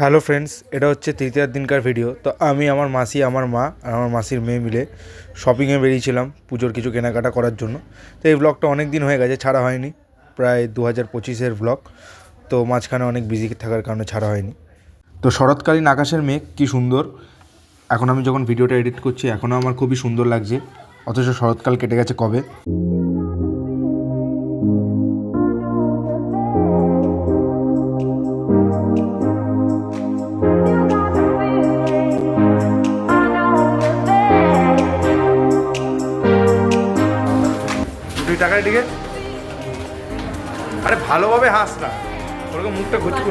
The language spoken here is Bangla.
হ্যালো ফ্রেন্ডস, এটা হচ্ছে তৃতীয়ার দিনকার ভিডিও। তো আমি, আমার মাসি, আমার মা আর আমার মাসির মেয়ে মিলে শপিংয়ে বেরিয়েছিলাম পুজোর কিছু কেনাকাটা করার জন্য। তো এই ব্লগটা অনেক দিন হয়ে গেছে, ছাড়া হয়নি, প্রায় 2025-এর ব্লগ। তো মাঝখানে অনেক বিজি থাকার কারণে ছাড়া হয়নি। তো শরৎকালীন আকাশের মেঘ কী সুন্দর! এখন আমি যখন ভিডিওটা এডিট করছি এখনও আমার খুবই সুন্দর লাগছে, অথচ শরৎকাল কেটে গেছে কবে। টাকায় দিকে আরে ভালোভাবে হাস না, ওরকম মুখটা ঘুরছে।